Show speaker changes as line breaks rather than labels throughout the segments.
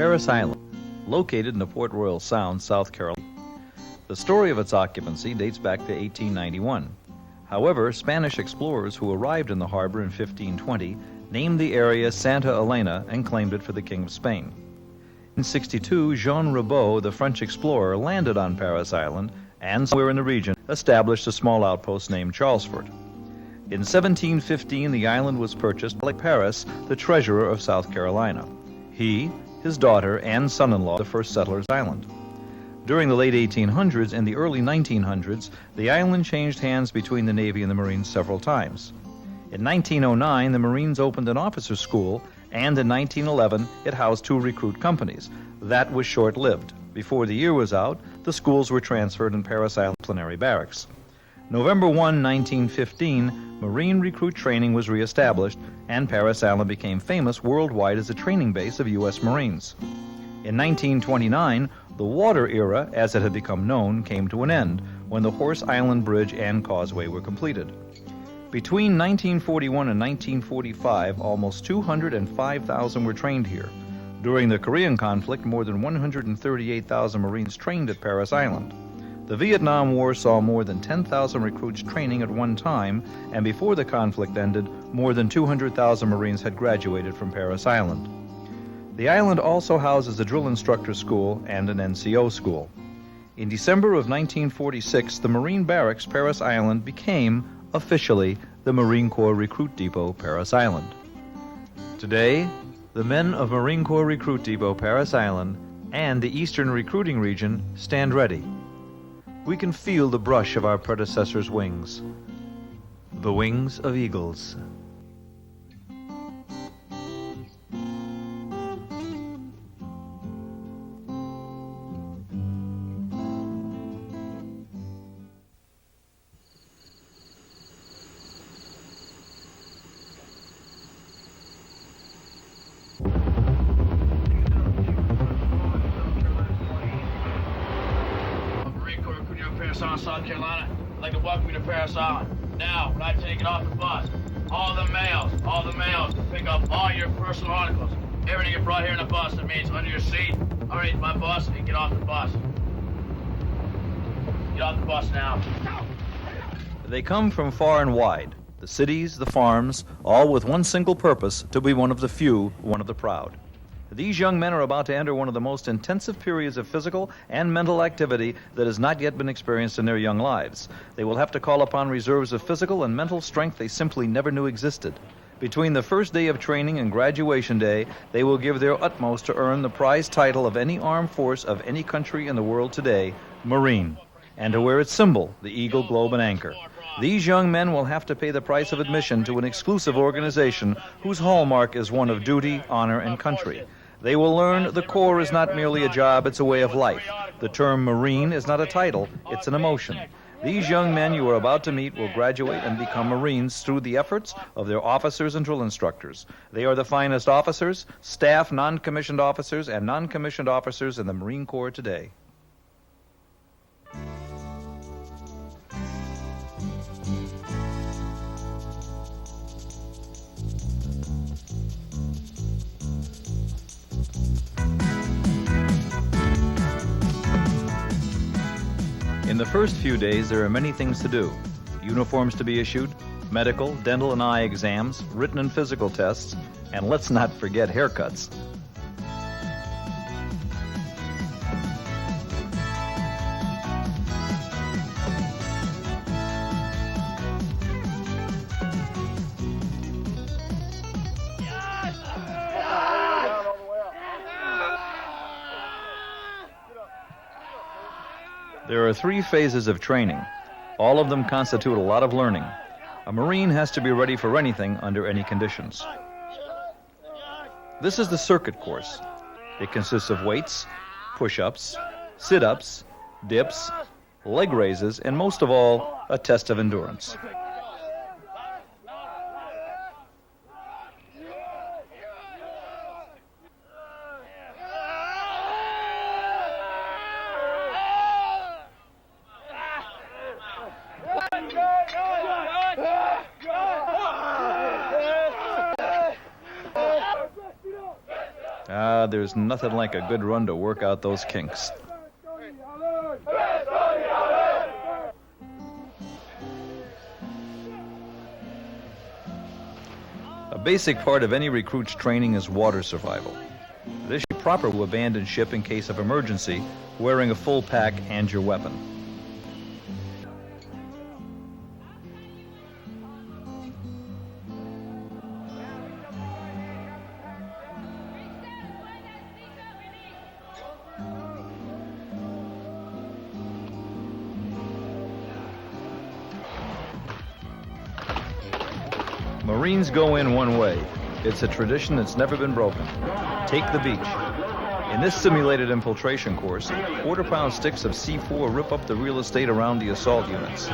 Parris Island, located in the Port Royal Sound, South Carolina. The story of its occupancy dates back to 1891. However, Spanish explorers who arrived in the harbor in 1520 named the area Santa Elena and claimed it for the King of Spain. In 62, Jean Ribault, the French explorer, landed on Parris Island and somewhere in the region established a small outpost named Charlesfort. In 1715, the island was purchased by Parris, the treasurer of South Carolina. He, his daughter, and son-in-law, the first settlers of the island. During the late 1800s and the early 1900s, the island changed hands between the Navy and the Marines several times. In 1909, the Marines opened an officers' school, and in 1911, it housed 2 recruit companies. That was short-lived. Before the year was out, the schools were transferred in Parris Island Disciplinary Barracks. November 1, 1915, Marine recruit training was reestablished, and Parris Island became famous worldwide as a training base of U.S. Marines. In 1929, the water era, as it had become known, came to an end when the Horse Island Bridge and Causeway were completed. Between 1941 and 1945, almost 205,000 were trained here. During the Korean conflict, more than 138,000 Marines trained at Parris Island. The Vietnam War saw more than 10,000 recruits training at one time, and before the conflict ended, more than 200,000 Marines had graduated from Parris Island. The island also houses a drill instructor school and an NCO school. In December of 1946, the Marine Barracks Parris Island became, officially, the Marine Corps Recruit Depot Parris Island. Today, the men of Marine Corps Recruit Depot Parris Island and the Eastern Recruiting Region stand ready. We can feel the brush of our predecessors' wings, the wings of eagles.
Parris, South Carolina. I'd like to welcome you to Parris Island. Now, when I take it off the bus, all the males will pick up all your personal articles. Everything you brought here in the bus, that means under your seat. All right, my bus, and get off the bus. Get off the bus now.
They come from far and wide, the cities, the farms, all with one single purpose, to be one of the few, one of the proud. These young men are about to enter one of the most intensive periods of physical and mental activity that has not yet been experienced in their young lives. They will have to call upon reserves of physical and mental strength they simply never knew existed. Between the first day of training and graduation day, they will give their utmost to earn the prize title of any armed force of any country in the world today, Marine, and to wear its symbol, the eagle, globe, and anchor. These young men will have to pay the price of admission to an exclusive organization whose hallmark is one of duty, honor, and country. They will learn the Corps is not merely a job, it's a way of life. The term Marine is not a title, it's an emotion. These young men you are about to meet will graduate and become Marines through the efforts of their officers and drill instructors. They are the finest officers, staff, non-commissioned officers, and non-commissioned officers in the Marine Corps today. In the first few days, there are many things to do. Uniforms to be issued, medical, dental, and eye exams, written and physical tests, and let's not forget haircuts. There are 3 phases of training. All of them constitute a lot of learning. A Marine has to be ready for anything under any conditions. This is the circuit course. It consists of weights, push-ups, sit-ups, dips, leg raises, and most of all, a test of endurance. There's nothing like a good run to work out those kinks. A basic part of any recruit's training is water survival. This should be proper to abandon ship in case of emergency, wearing a full pack and your weapon. Marines go in one way. It's a tradition that's never been broken. Take the beach. In this simulated infiltration course, quarter-pound sticks of C4 rip up the real estate around the assault units.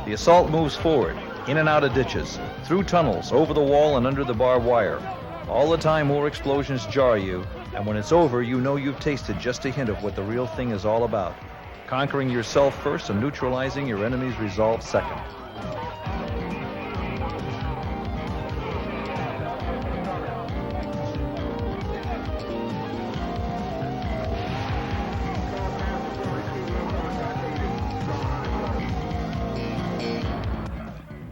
The assault moves forward, in and out of ditches, through tunnels, over the wall and under the barbed wire. All the time more explosions jar you, and when it's over, you know you've tasted just a hint of what the real thing is all about. Conquering yourself first and neutralizing your enemy's resolve second.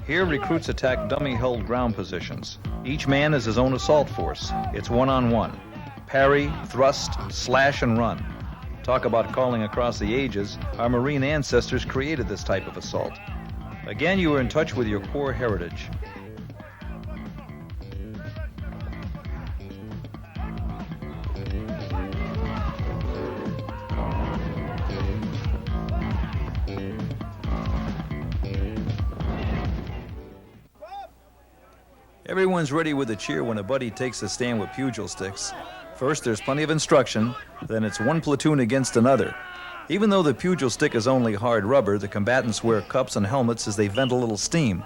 Here, recruits attack dummy-held ground positions. Each man is his own assault force. It's one-on-one. Parry, thrust, slash, and run. Talk about calling across the ages. Our Marine ancestors created this type of assault. Again, you are in touch with your core heritage. Everyone's ready with a cheer when a buddy takes a stand with pugil sticks. First, there's plenty of instruction, then it's one platoon against another. Even though the pugil stick is only hard rubber, the combatants wear cups and helmets as they vent a little steam.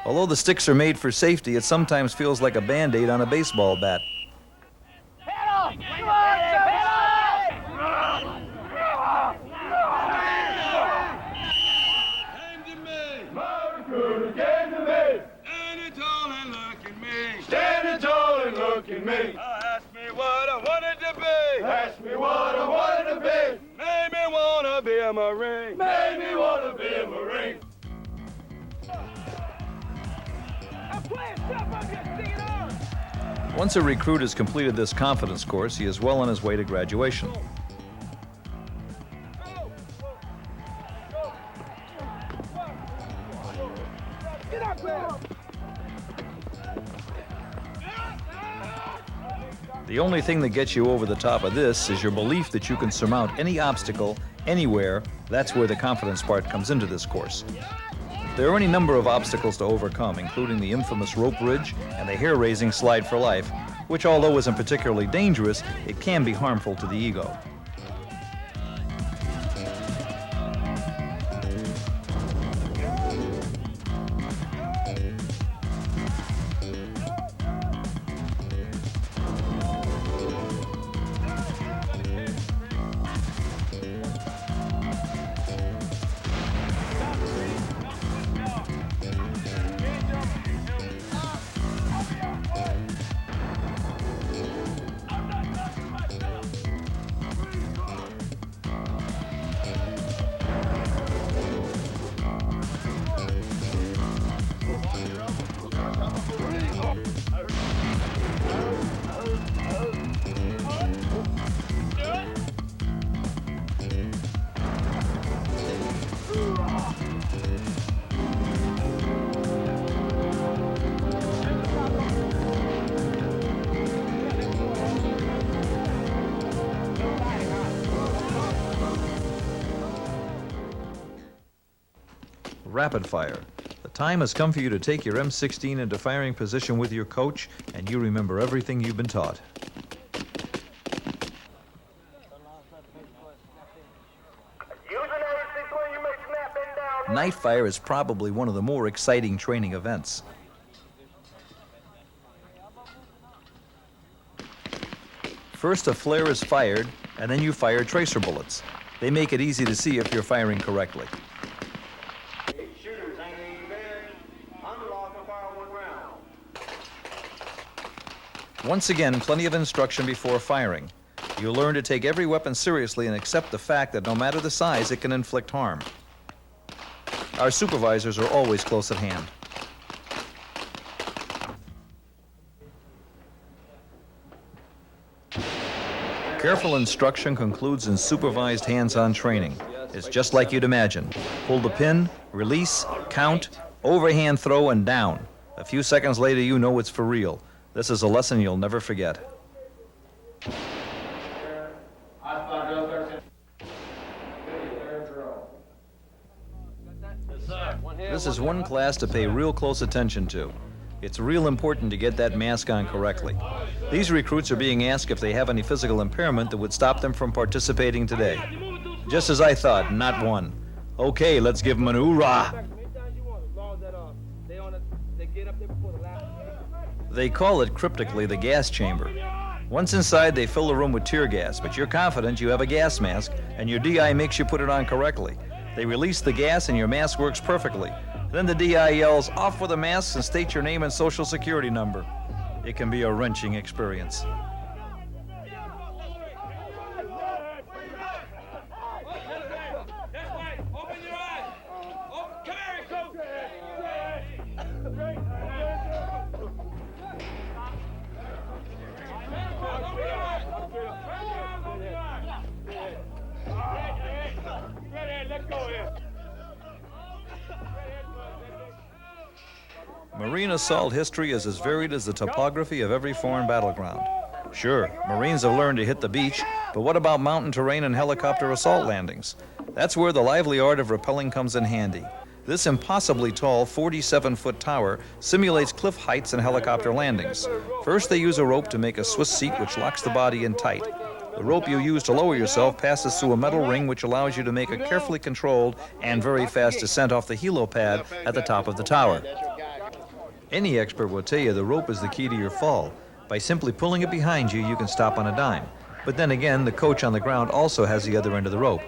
Although the sticks are made for safety, it sometimes feels like a Band-Aid on a baseball bat.
Me. Ask me what I wanted to be. Ask me what I wanted to be. Made me wanna be a Marine. Made me wanna be a Marine.
Once a recruit has completed this confidence course, he is well on his way to graduation. The only thing that gets you over the top of this is your belief that you can surmount any obstacle, anywhere. That's where the confidence part comes into this course. There are any number of obstacles to overcome, including the infamous rope bridge and the hair-raising slide for life, which, although isn't particularly dangerous, it can be harmful to the ego. Rapid fire. The time has come for you to take your M16 into firing position with your coach, and you remember everything you've been taught. Night fire is probably one of the more exciting training events. First, a flare is fired, and then you fire tracer bullets. They make it easy to see if you're firing correctly.
Shooters ain't even bad. I'm allowed to fire one round.
Once again, plenty of instruction before firing. You learn to take every weapon seriously and accept the fact that no matter the size, it can inflict harm. Our supervisors are always close at hand. Careful instruction concludes in supervised hands-on training. It's just like you'd imagine. Pull the pin, release, count, overhand throw, and down. A few seconds later, you know it's for real. This is a lesson you'll never forget. This is one class to pay real close attention to. It's real important to get that mask on correctly. These recruits are being asked if they have any physical impairment that would stop them from participating today. Just as I thought, not one. Okay, let's give them an hoorah! They call it cryptically the gas chamber. Once inside, they fill the room with tear gas, but you're confident you have a gas mask, and your DI makes you put it on correctly. They release the gas, and your mask works perfectly. Then the DI yells, "Off with the masks and state your name and social security number." It can be a wrenching experience. Marine assault history is as varied as the topography of every foreign battleground. Sure, Marines have learned to hit the beach, but what about mountain terrain and helicopter assault landings? That's where the lively art of rappelling comes in handy. This impossibly tall 47-foot tower simulates cliff heights and helicopter landings. First, they use a rope to make a Swiss seat which locks the body in tight. The rope you use to lower yourself passes through a metal ring which allows you to make a carefully controlled and very fast descent off the helipad at the top of the tower. Any expert will tell you the rope is the key to your fall. By simply pulling it behind you, you can stop on a dime. But then again, the coach on the ground also has the other end of the rope.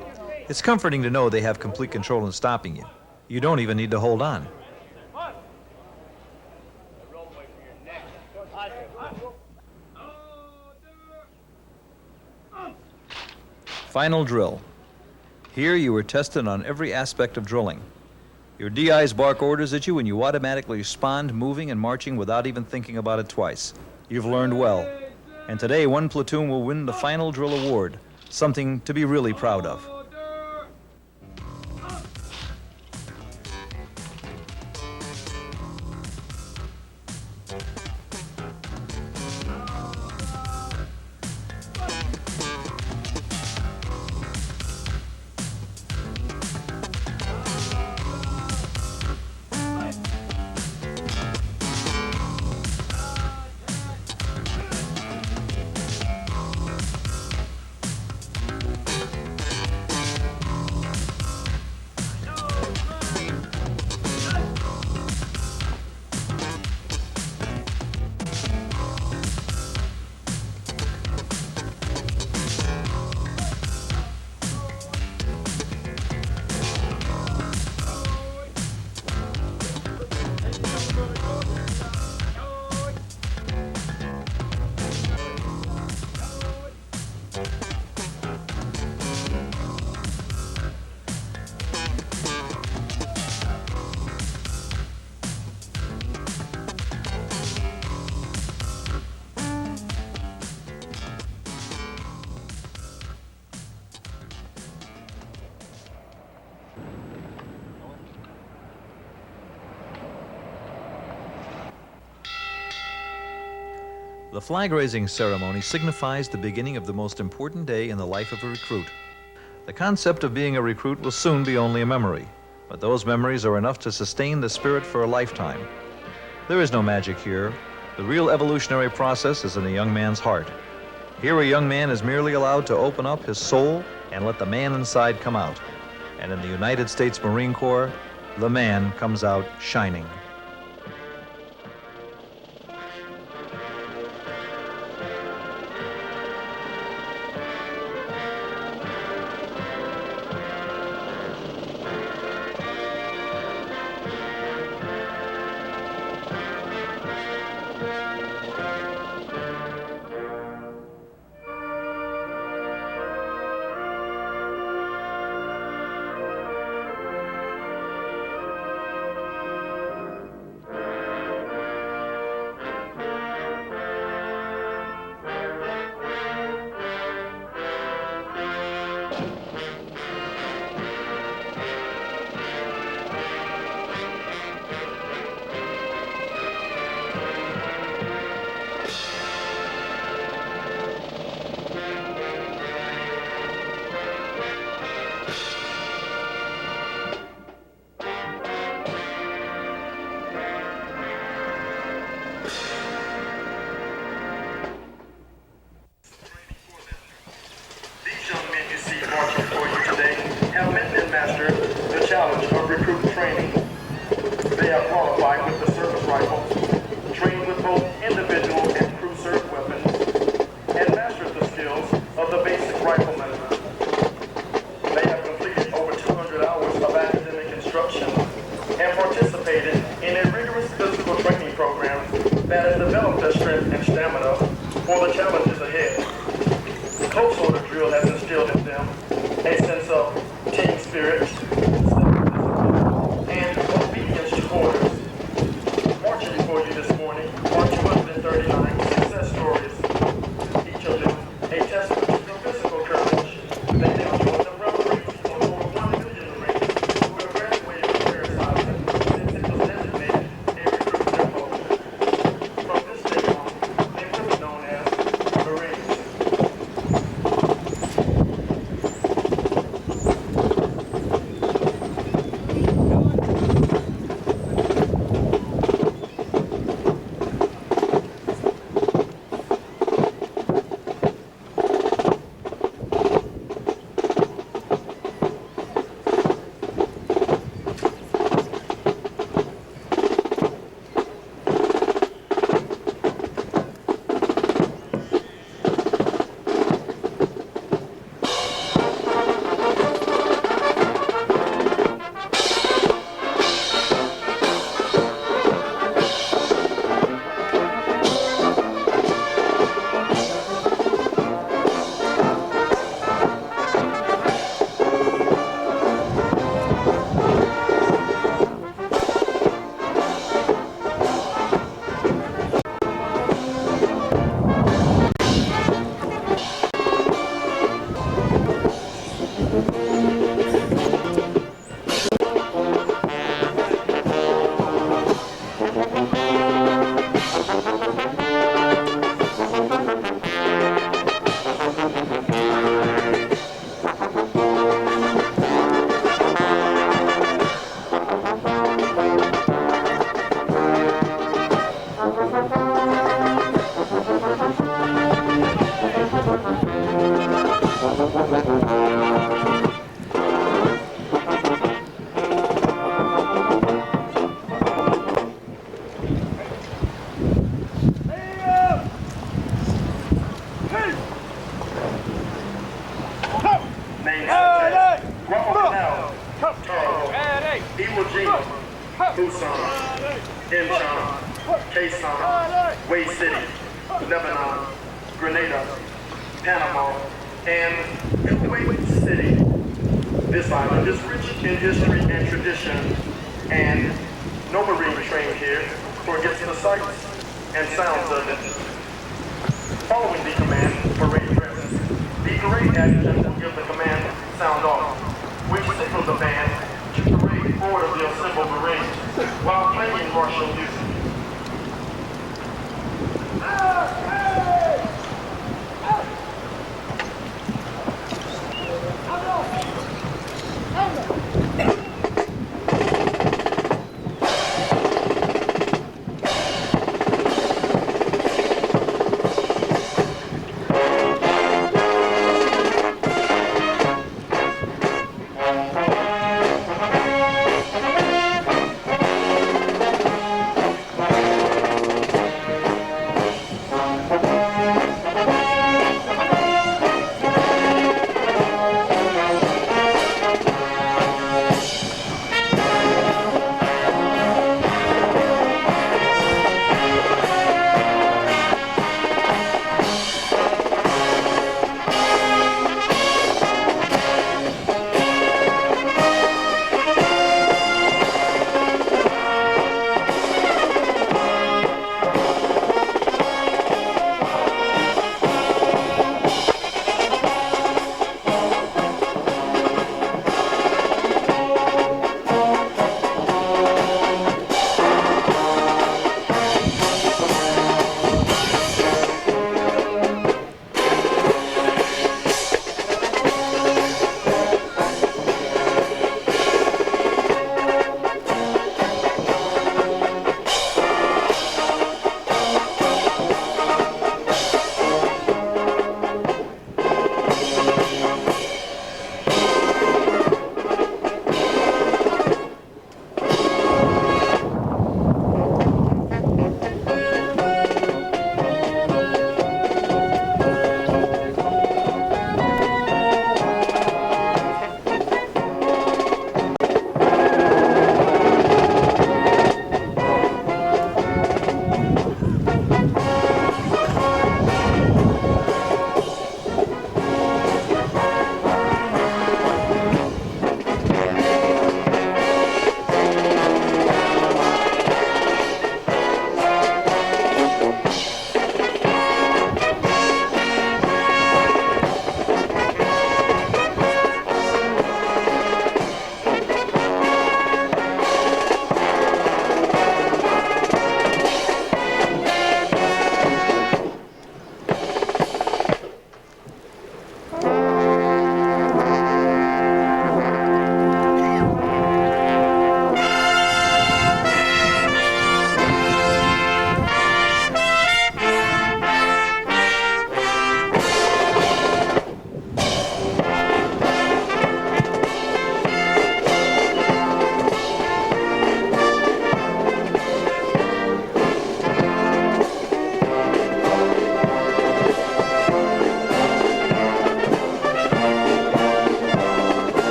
It's comforting to know they have complete control in stopping you. You don't even need to hold on. Final drill. Here you were tested on every aspect of drilling. Your DIs bark orders at you and you automatically respond, moving and marching without even thinking about it twice. You've learned well. And today, one platoon will win the final drill award, something to be really proud of. The flag-raising ceremony signifies the beginning of the most important day in the life of a recruit. The concept of being a recruit will soon be only a memory, but those memories are enough to sustain the spirit for a lifetime. There is no magic here. The real evolutionary process is in a young man's heart. Here a young man is merely allowed to open up his soul and let the man inside come out. And in the United States Marine Corps, the man comes out shining.
have qualified with the service rifle, trained with both individual and crew served weapons, and mastered the skills of the basic rifleman. They have completed over 200 hours of academic instruction and participated in a rigorous physical training program that has developed their strength and stamina for the challenges ahead. Close order drill has instilled in them a sense of team spirit, and obedience to orders. Marching before you this morning are 239 success stories, each of them a testament to the physical courage that they have shown the preparation of over 1 million Marines who have graduated from Parris since it was designated a recruit depot. From this day on, they will be known as Marines. Names such as Guadalcanal, Taro, Iwo Jima, Busan, Incheon, Quezon, Way City, Lebanon, Grenada, Panama, and Kuwait City. This island is rich in history and tradition, and no Marine trained here forgets the sights and sounds of it. Following the command parade dress, the parade adjutant will give the command sound off, which signals the band to parade forward of the assembled Marines while playing martial music.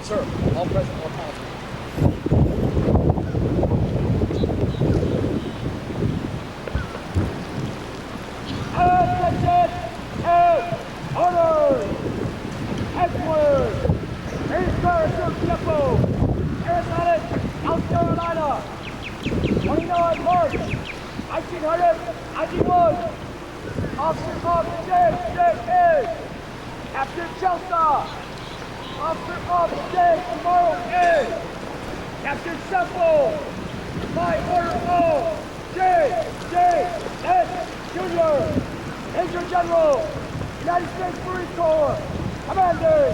Sir, all present, all possible.
Attention! Order! Edward! East Parris Depot! Arizona, South Carolina! 29 March! 1991! Officer Bob J.J.A. Captain Chelsea! Officer Bob J.Tomorrow A. Captain Semple! By order of J.J.S. Jr. Major General, United States Marine Corps, Commander,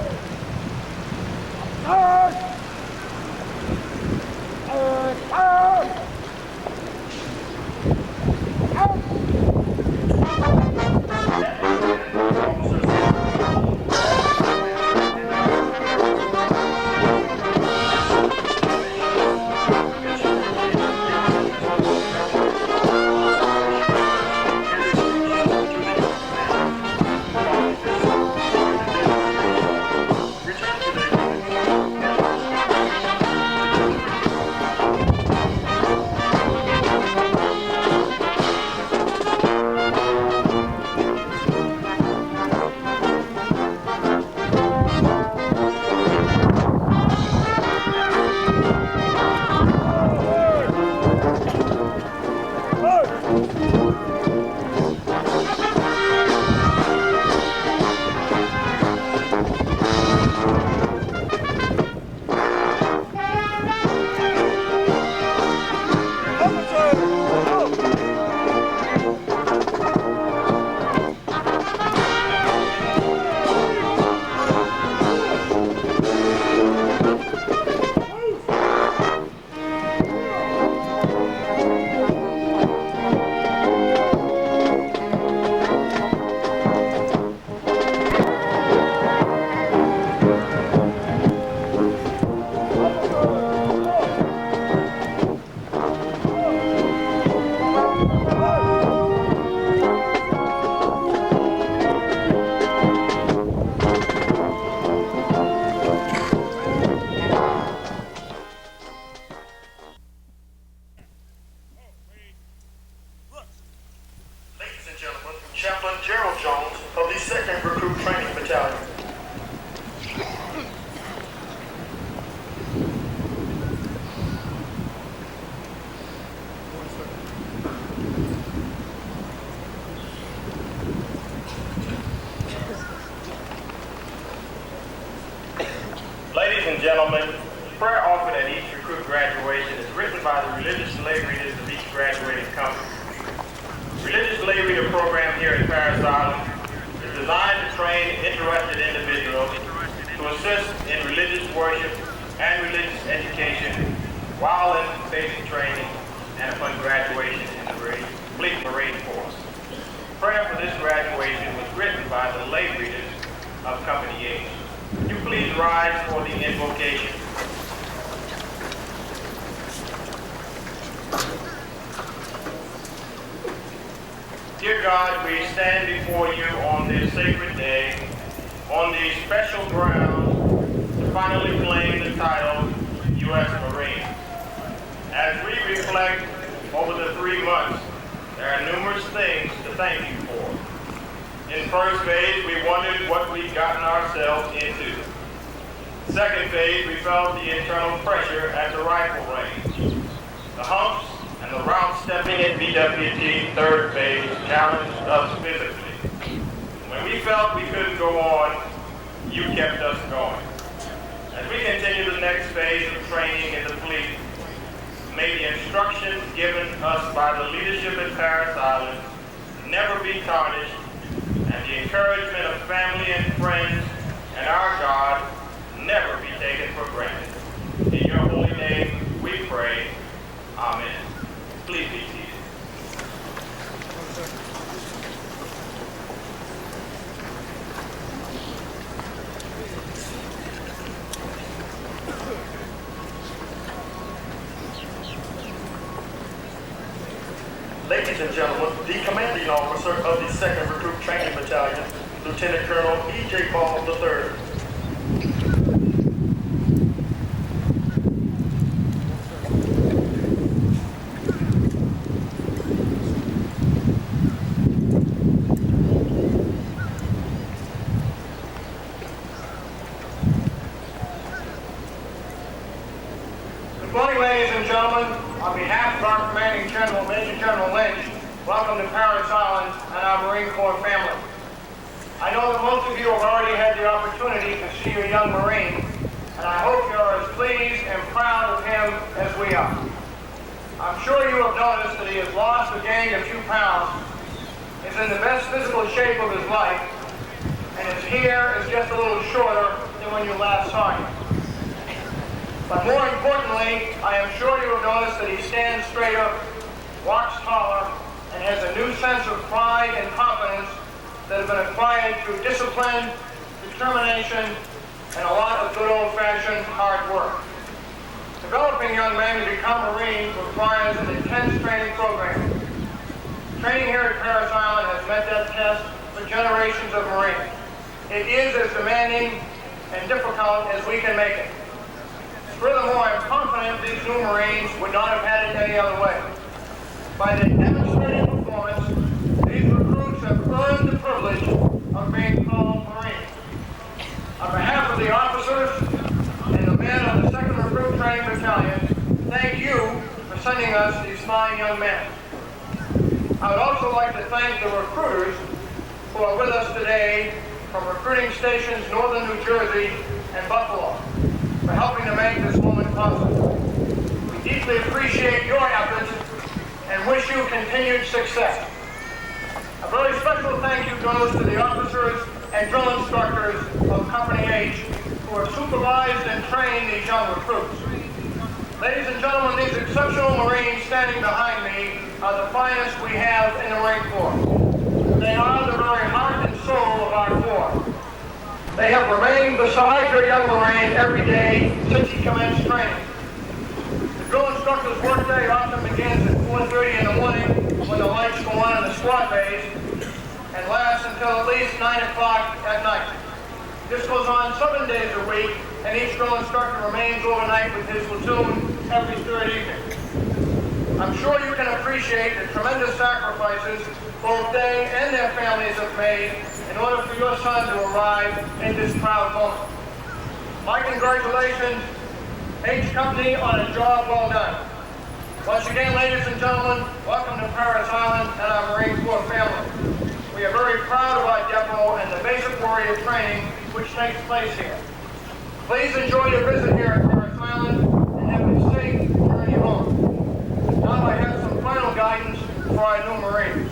Ladies and gentlemen, the prayer offered at each recruit graduation is written by the religious lay readers of each graduating company. The religious lay reader program here at Parris Island is designed to train interested individuals to assist in religious worship and religious education while in basic training and upon graduation in the Fleet Marine Force. The prayer for this graduation was written by the lay readers of Company H. Would you please rise for the invocation? Dear God, we stand before you on this sacred day, on these special grounds, to finally claim the title U.S. Marine. As we reflect over the 3 months, there are numerous things to thank you for. In first phase, we wondered what we'd gotten ourselves into. Second phase, we felt the internal pressure at the rifle range. The humps and the route stepping at BWT third phase challenged us physically. When we felt we couldn't go on, you kept us going. As we continue the next phase of training in the fleet, may the instructions given us by the leadership at Parris Island never be tarnished, and the encouragement of family and friends and our God never be taken for granted. In your holy name we pray. Amen. Please be seated.
Ladies and gentlemen, the commanding officer of the 2nd Recruit Training Battalion, Lieutenant Colonel E.J. Ball III.
Marine Corps family. I know that most of you have already had the opportunity to see your young Marine, and I hope you're as pleased and proud of him as we are. I'm sure you have noticed that he has lost or gained a few pounds, is in the best physical shape of his life, and his hair is just a little shorter than when you last saw him. But more importantly, I am sure you have noticed that he stands straighter, walks taller, and has a new sense of pride and confidence that have been acquired through discipline, determination, and a lot of good old-fashioned hard work. Developing young men to become Marines requires an intense training program. Training here at Parris Island has met that test for generations of Marines. It is as demanding and difficult as we can make it. Furthermore, I'm confident these new Marines would not have had it any other way. By their demonstrated performance, these recruits have earned the privilege of being called Marines. On behalf of the officers and the men of the 2nd Recruit Training Battalion, thank you for sending us these fine young men. I would also like to thank the recruiters who are with us today from recruiting stations northern New Jersey and Buffalo for helping to make this moment possible. We deeply appreciate your efforts and wish you continued success. A very special thank you goes to the officers and drill instructors of Company H who have supervised and trained these young recruits. Ladies and gentlemen, these exceptional Marines standing behind me are the finest we have in the Marine Corps. They are the very heart and soul of our Corps. They have remained beside your young Marine every day since he commenced training. The drill instructor's workday often begins at 4:30 in the morning when the lights go on in the squad bays and lasts until at least 9 o'clock at night. This goes on 7 days a week, and each drill instructor remains overnight with his platoon every third evening. I'm sure you can appreciate the tremendous sacrifices both they and their families have made in order for your son to arrive in this proud moment. My congratulations, H Company, on a job well done. Once again, ladies and gentlemen, welcome to Parris Island and our Marine Corps family. We are very proud of our depot and the basic warrior training which takes place here. Please enjoy your visit here at Parris Island and have a safe journey home. Now I have some final guidance for our new Marines.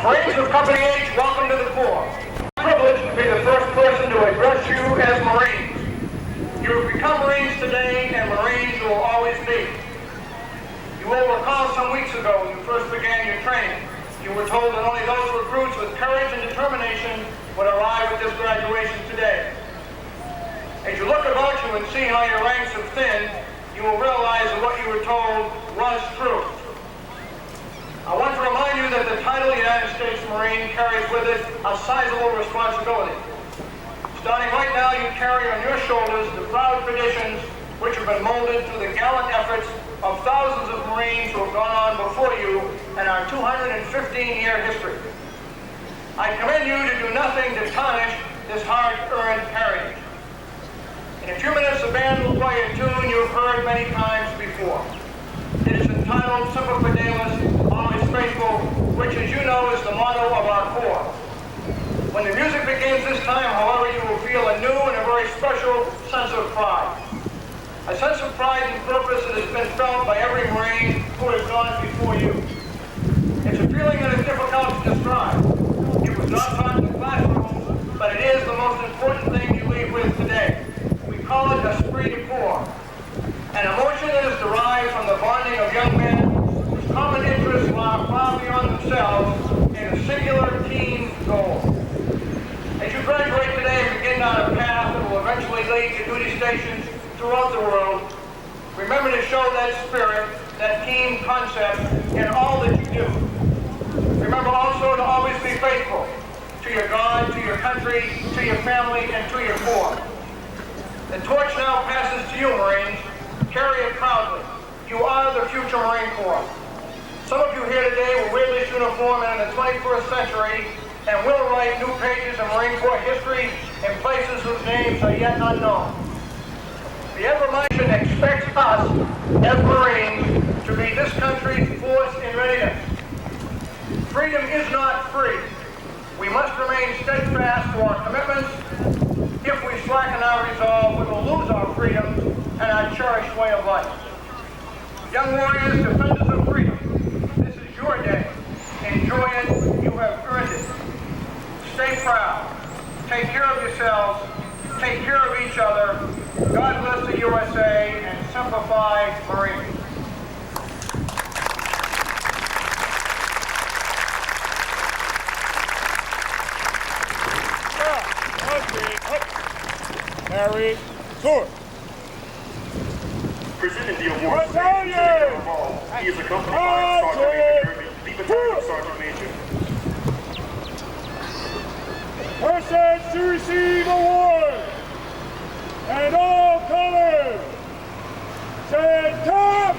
Marines of Company H, welcome to the Corps. It's a privilege to be the first person to address you as Marines. You have become Marines today, and Marines you will always be. You will recall some weeks ago when you first began your training, you were told that only those recruits with courage and determination would arrive at this graduation today. As you look about you and see how your ranks have thinned, you will realize that what you were told was true. I want to remind you that the title United States Marine carries with it a sizable responsibility. Starting right now, you carry on your shoulders the proud traditions which have been molded through the gallant efforts of thousands of Marines who have gone on before you in our 215-year history. I commend you to do nothing to tarnish this hard-earned heritage. In a few minutes, the band will play a tune you've heard many times before. It is entitled Semper Fidelis, Always Faithful, which, as you know, is the motto of our Corps. When the music begins this time, however, you will feel a new and a very special sense of pride. A sense of pride and purpose that has been felt by every Marine who has gone before you. It's a feeling that is difficult to describe. It was not taught in the classroom, but it is the most important thing you leave with today. We call it esprit de corps, an emotion that is derived from the bonding of young men whose common interests lie far beyond themselves in a singular team goal. As you graduate today and begin down a path that will eventually lead to duty stations throughout the world, remember to show that spirit, that team concept in all that you do. Remember also to always be faithful to your God, to your country, to your family, and to your Corps. The torch now passes to you, Marines. Carry it proudly. You are the future Marine Corps. Some of you here today will wear this uniform in the 21st century and will write new pages of Marine Corps history in places whose names are yet unknown. The information expects us as Marines to be this country's force in readiness. Freedom is not free. We must remain steadfast to our commitments. If we slacken our resolve, we will lose our freedom and our cherished way of life. Young warriors, defenders of freedom, this is your day. Enjoy it. You have earned it. Stay proud. Take care of yourselves. Take care of each other. God bless the USA and simplify Marines.
Parris, sword.
Presenting the award, he is accompanied by Sergeant Major Kirby, the Battalion Sergeant Major.
Persons to receive award and all colors. Say come.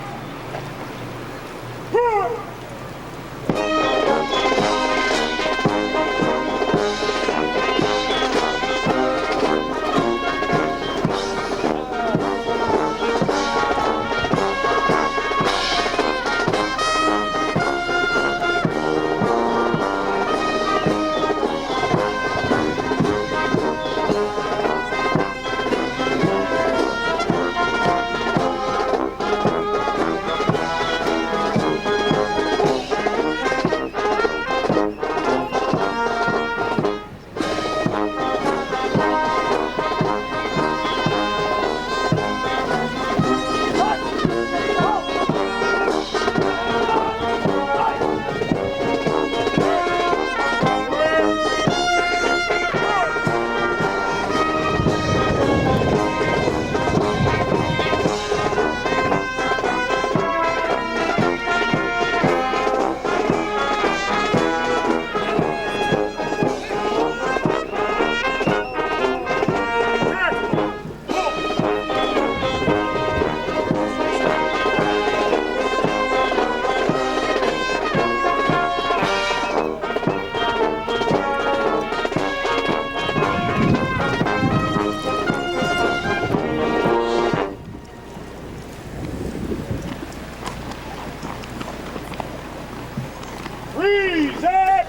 Reset!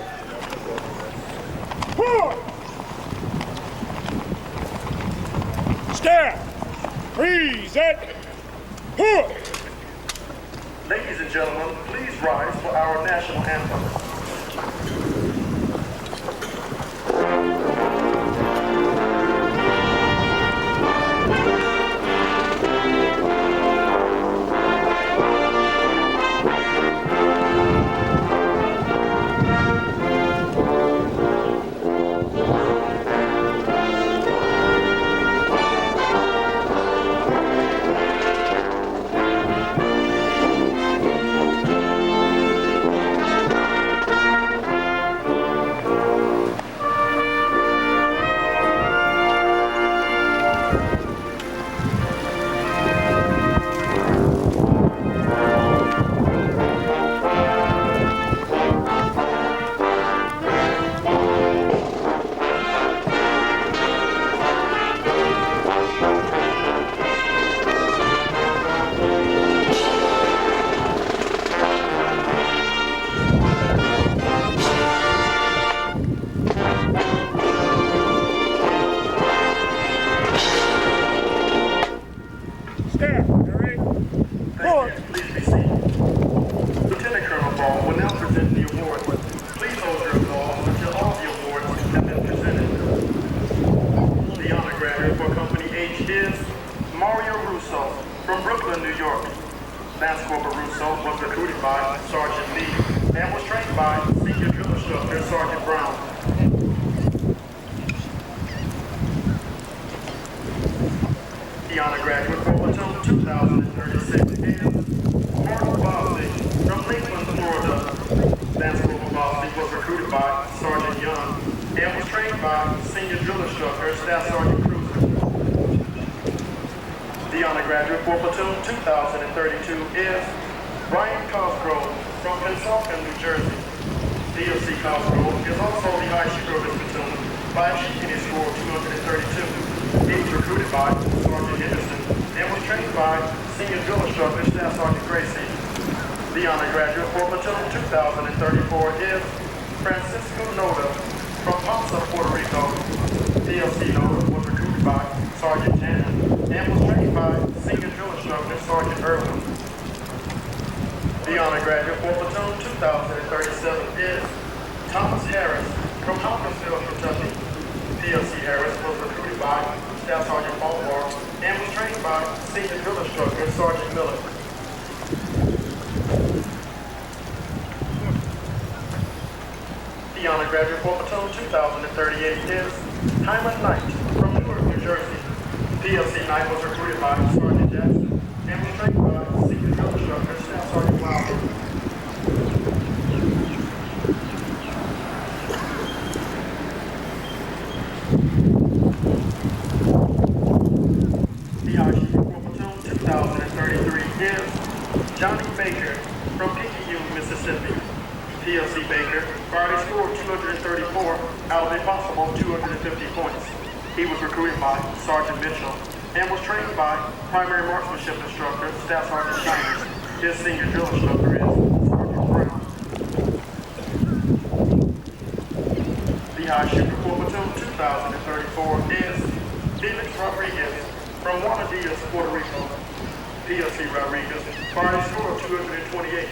Stand! Reset!
Ladies and gentlemen, please rise for our national anthem. Lance Corporal Russo was recruited by Sergeant Lee and was trained by Senior Drill Instructor Sergeant Brown. The honor graduate for Platoon 2036 is Mark Bosley from Lakeland, Florida. Lance Corporal Bosley was recruited by Sergeant Young and was trained by Senior Drill Instructor Staff Sergeant Cruz. The honor graduate for Platoon 2032 is Brian Cosgrove from Pensacola, New Jersey. DOC Cosgrove is also the high shooter of his platoon by achieving a score of 232. He was recruited by Sergeant Henderson and was trained by Senior Drill Instructor Staff Sergeant Gracie. The honor graduate for Platoon 2034 is Francisco Noda from Ponce, Puerto Rico. PLC Noda was recruited by Sergeant Janet and was trained by Senior Drill Instructor Sergeant Irwin. The honor graduate for Platoon 2037 is Thomas Harris from Hopkinsville, Kentucky. PLC Harris was recruited by Staff Sergeant Baltimore and was trained by Senior Drill Instructor Sergeant Miller. The honor graduate for Platoon 2038 is Hyman Knight from Newark, New Jersey. PLC Knight was recruited by Sergeant Jackson and was trained by Senior Drill Instructor Staff Sergeant Wilder. The honor for Platoon 2033 is Johnny Baker from Picayune, Mississippi. PLC Baker fired a score of 234 out of a possible 250 points. He was recruited by Sergeant Mitchell and was trained by primary marksmanship instructor Staff Sergeant Shiners. His senior drill instructor is Sergeant Brown. The high shooter for Platoon 2034 is Felix Rodriguez from Juana Diaz, Puerto Rico. PLC Rodriguez fired a score of 228.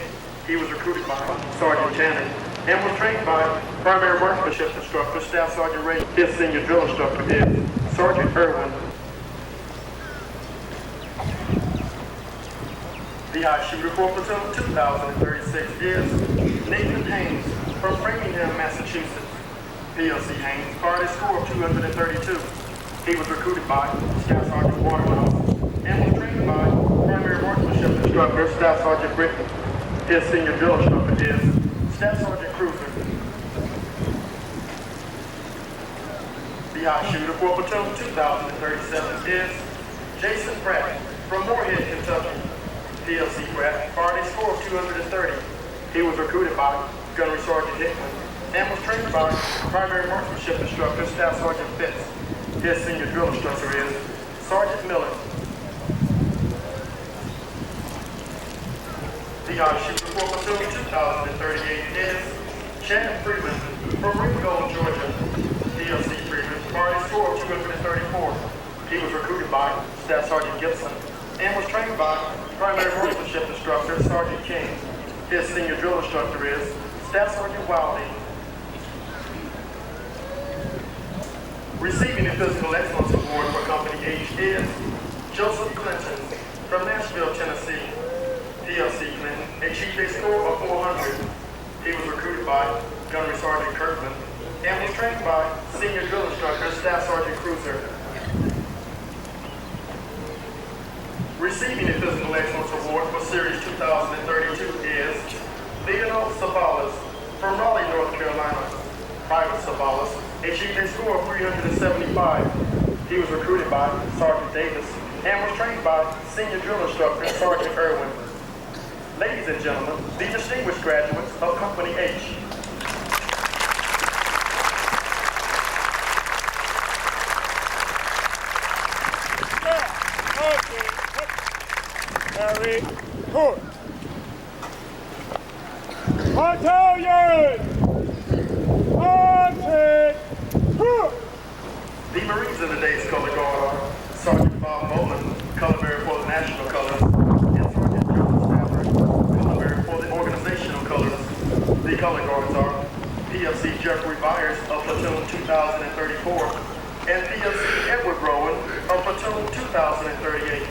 He was recruited by Sergeant Tanner and was trained by primary marksmanship instructor Staff Sergeant Ray. His senior drill instructor is Sergeant Irwin. The high shooter for Platoon 2036 is Nathan Haynes from Framingham, Massachusetts. PLC Haynes fired a score of 232. He was recruited by Staff Sergeant Waterhouse and was trained by primary marksmanship instructor Staff Sergeant Britton. His senior drill instructor is Staff Sergeant Cruiser. The high shooter for Platoon 2037 is Jason Pratt from Moorhead, Kentucky. PLC Pratt fired a score of 230. He was recruited by Gunnery Sergeant Hickman and was trained by primary marksmanship instructor Staff Sergeant Fitz. His senior drill instructor is Sergeant Miller. The high shooter for Platoon 2038 is Shannon Freeman from Ringgold, Georgia. PLC Freeman fired a score of 234. He was recruited by Staff Sergeant Gibson and was trained by primary marksmanship instructor Sergeant King. His senior drill instructor is Staff Sergeant Wilding. Receiving the Physical Excellence Award for Company H is Joseph Clinton from Nashville, Tennessee. PLC Clinton achieved a score of 400. He was recruited by Gunnery Sergeant Kirkman and was trained by Senior Drill Instructor Staff Sergeant Cruiser. Receiving the Physical Excellence Award for Series 2032 is Leonel Savalas from Raleigh, North Carolina. Private Savalas achieved a score of 375. He was recruited by Sergeant Davis and was trained by Senior Drill Instructor Sergeant Irwin. Ladies and gentlemen, the distinguished graduates of Company H.
Very good. Battalion! Marching!
The Marines in today's color guard are Sergeant Bob Boland, color bearer for the national colors, and Sergeant Joseph Stafford, color bearer for the organizational colors. The color guards are PFC Jeffrey Byers of Platoon 2034 and PFC Edward Rowan of Platoon 2038.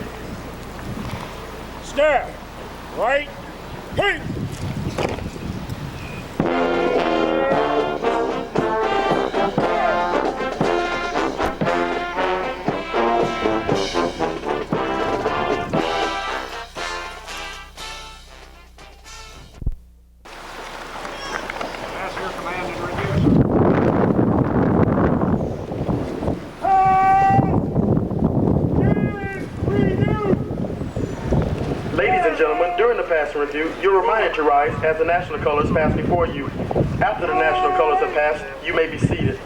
Staff, right, peace!
During the passing review, you're reminded to rise as the national colors pass before you. After the national colors are passed, you may be seated.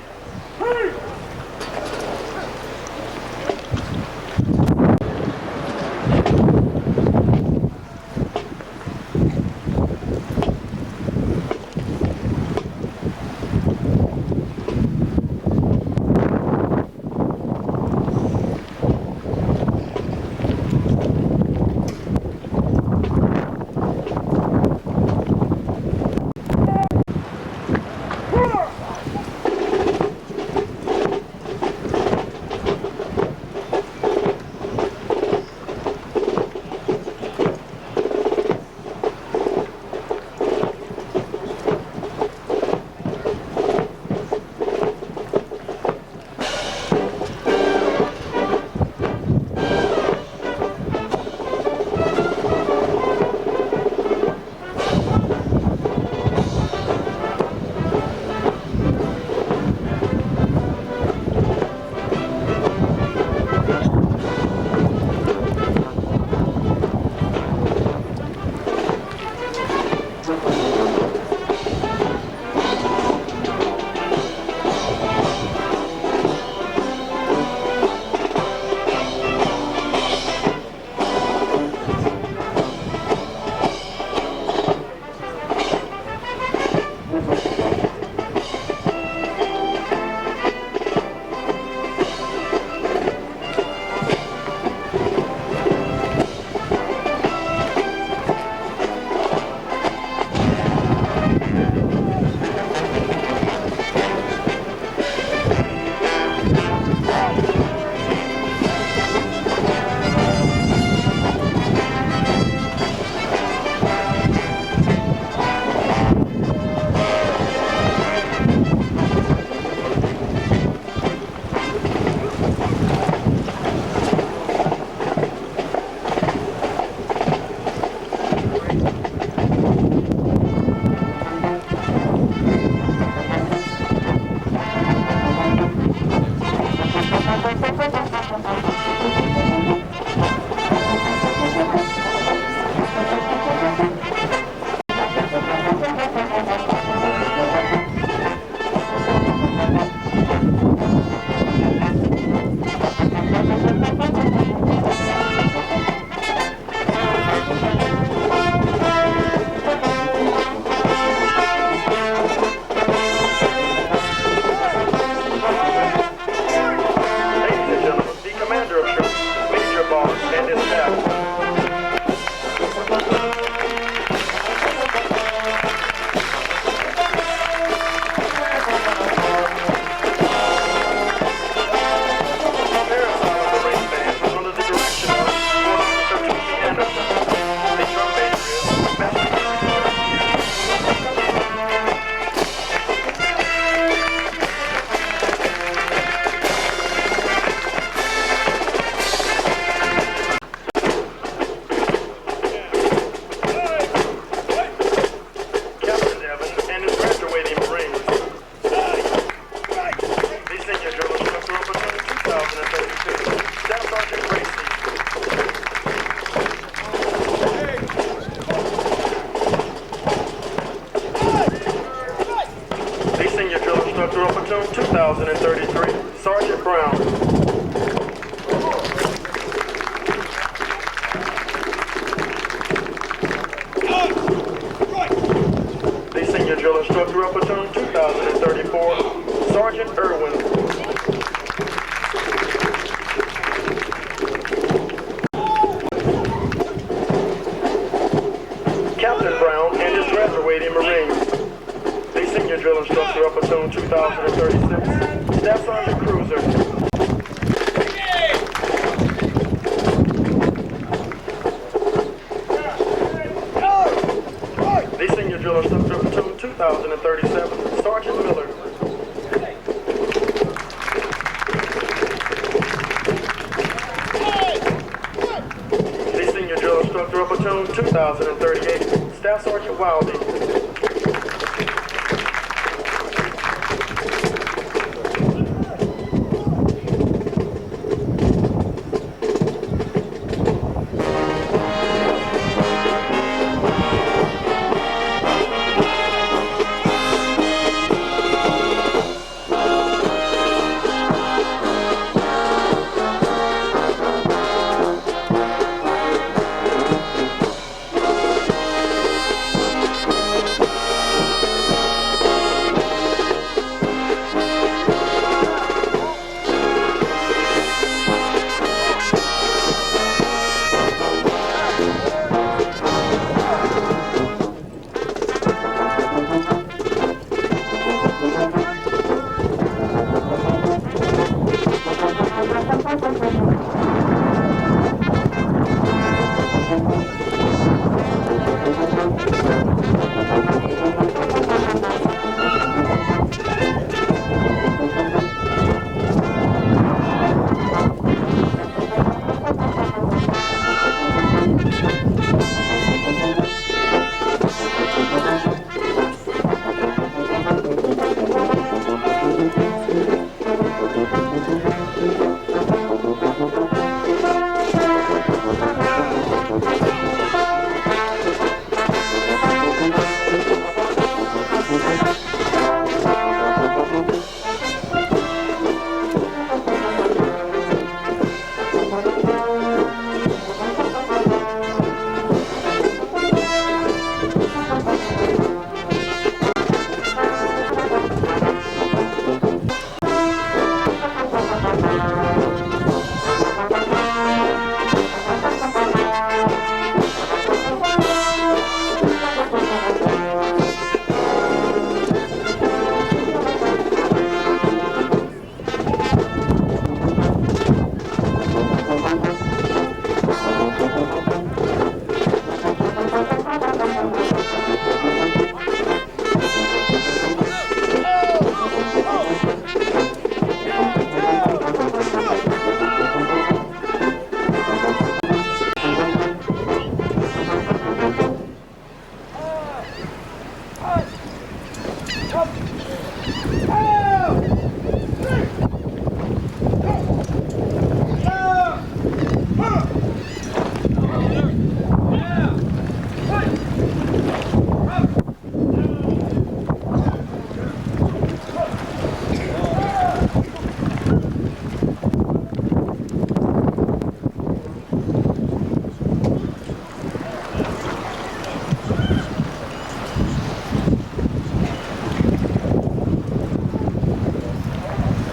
2033, Sergeant Brown. The Senior Drill Instructor of Platoon 2034, Sergeant Irwin. Captain Brown and his graduating Marines. The Senior Drill Instructor of Platoon 2036, Staff Sergeant Cruiser. The Senior Drill Instructor of Platoon 2037, Sergeant Miller. The Senior Drill Instructor of Platoon 2038, Staff Sergeant Wildy.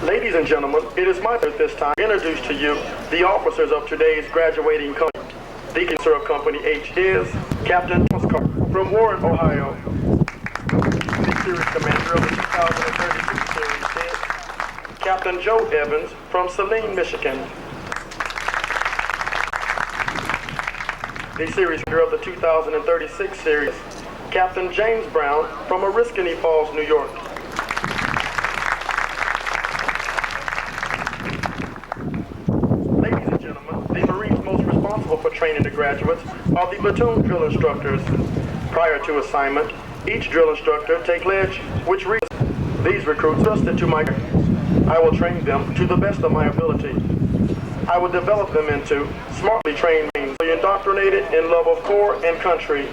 Ladies and gentlemen, it is my pleasure at this time to introduce to you the officers of today's graduating company. The Consul of Company H is Captain Thomas Carter from Warren, Ohio. The Series Commander of the 2032 Series is Captain Joe Evans from Saline, Michigan. The Series Commander of the 2036 Series, Captain James Brown from Oriskany Falls, New York. For training the graduates are the platoon drill instructors. Prior to assignment, each drill instructor take pledge which reads, these recruits trusted to my care. I will train them to the best of my ability. I will develop them into smartly trained beings, indoctrinated in love of corps and country.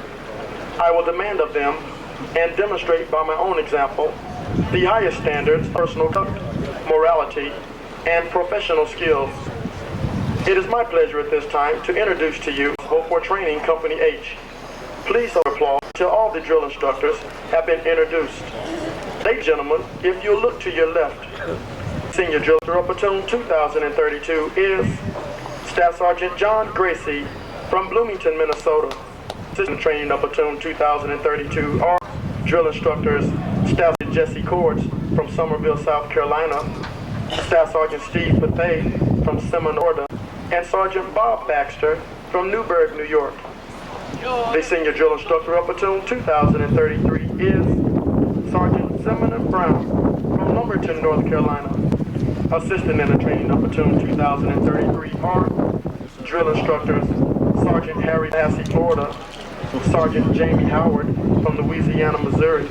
I will demand of them and demonstrate by my own example the highest standards of personal conduct. morality, and professional skills. It is my pleasure at this time to introduce to you for Training Company H. Please applause till all the drill instructors have been introduced. Ladies and gentlemen, if you look to your left, Senior Drill Instructor of Platoon 2032 is Staff Sergeant John Gracie from Bloomington, Minnesota. Assistant Training of Platoon 2032 are Drill Instructors Staff Sergeant Jesse Cords from Summerville, South Carolina, Staff Sergeant Steve Pathay from Seminole, and Sergeant Bob Baxter from Newburgh, New York. The Senior Drill Instructor of Platoon 2033 is Sergeant Zimmerman Brown from Lumberton, North Carolina. Assistant in the Training of Platoon 2033 are Drill Instructors Sergeant Harry Massey, Florida, Sergeant Jamie Howard from Louisiana, Missouri,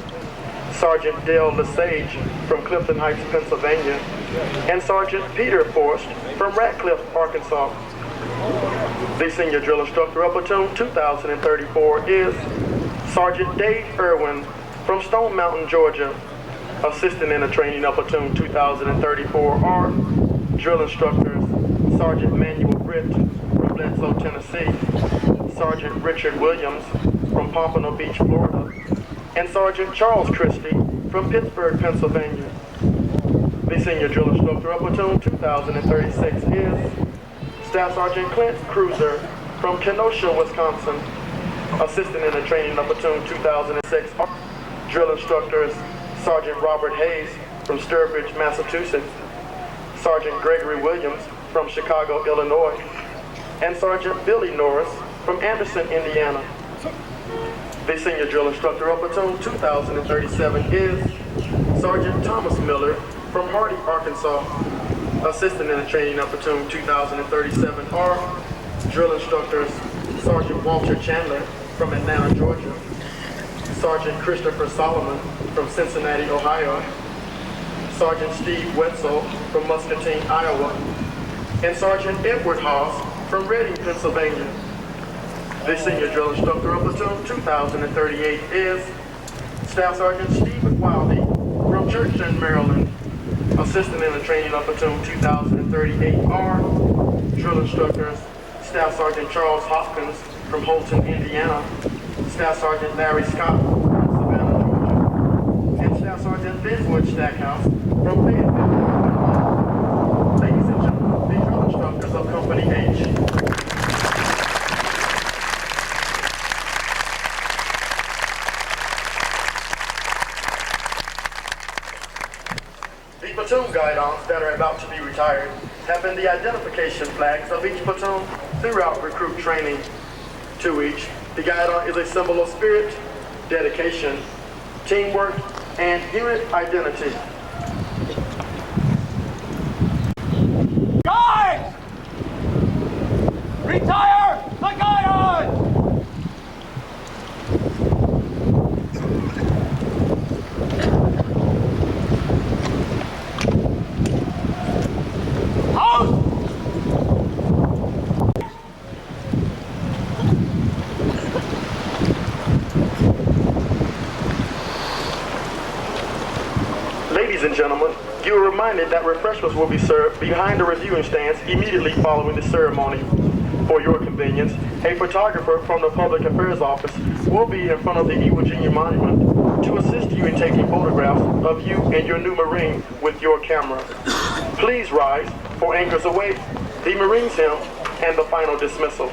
Sergeant Dale Lesage from Clifton Heights, Pennsylvania, and Sergeant Peter Forrest from Ratcliffe, Arkansas. The Senior Drill Instructor of Platoon 2034 is Sergeant Dave Irwin from Stone Mountain, Georgia. Assistant in the Training of Platoon 2034 are Drill Instructors Sergeant Manuel Britt from Bledsoe, Tennessee, Sergeant Richard Williams from Pompano Beach, Florida, and Sergeant Charles Christie from Pittsburgh, Pennsylvania. The Senior Drill Instructor of Platoon 2036 is Staff Sergeant Clint Cruiser from Kenosha, Wisconsin. Assistant in the Training of Platoon 2006 are Drill Instructors Sergeant Robert Hayes from Sturbridge, Massachusetts, Sergeant Gregory Williams from Chicago, Illinois, and Sergeant Billy Norris from Anderson, Indiana. The Senior Drill Instructor of Platoon 2037 is Sergeant Thomas Miller from Hardy, Arkansas. Assistant in the Training of Platoon 2037 are Drill Instructors Sergeant Walter Chandler from Atlanta, Georgia, Sergeant Christopher Solomon from Cincinnati, Ohio, Sergeant Steve Wetzel from Muscatine, Iowa, and Sergeant Edward Haas from Reading, Pennsylvania. The Senior Drill Instructor of Platoon 2038 is Staff Sergeant Stephen Wildy from Churchton, Maryland. Assistant in the Training of Platoon 2038 are Drill Instructors Staff Sergeant Charles Hopkins from Holton, Indiana, Staff Sergeant Larry Scott from Savannah, Georgia, and Staff Sergeant Benwood Stackhouse from Fayetteville, North Carolina. Ladies and gentlemen, the drill instructors of Company H. The platoon guidons that are about to be retired have been the identification flags of each platoon throughout recruit training. To each, the guidon is a symbol of spirit, dedication, teamwork, and unit identity.
Guys! Retire the guidon!
Ladies and gentlemen, you are reminded that refreshments will be served behind the reviewing stands immediately following the ceremony. For your convenience, a photographer from the Public Affairs Office will be in front of the Iwo Jima Monument to assist you in taking photographs of you and your new Marine with your camera. Please rise for Anchors Away, the Marines Hymn, and the final dismissal.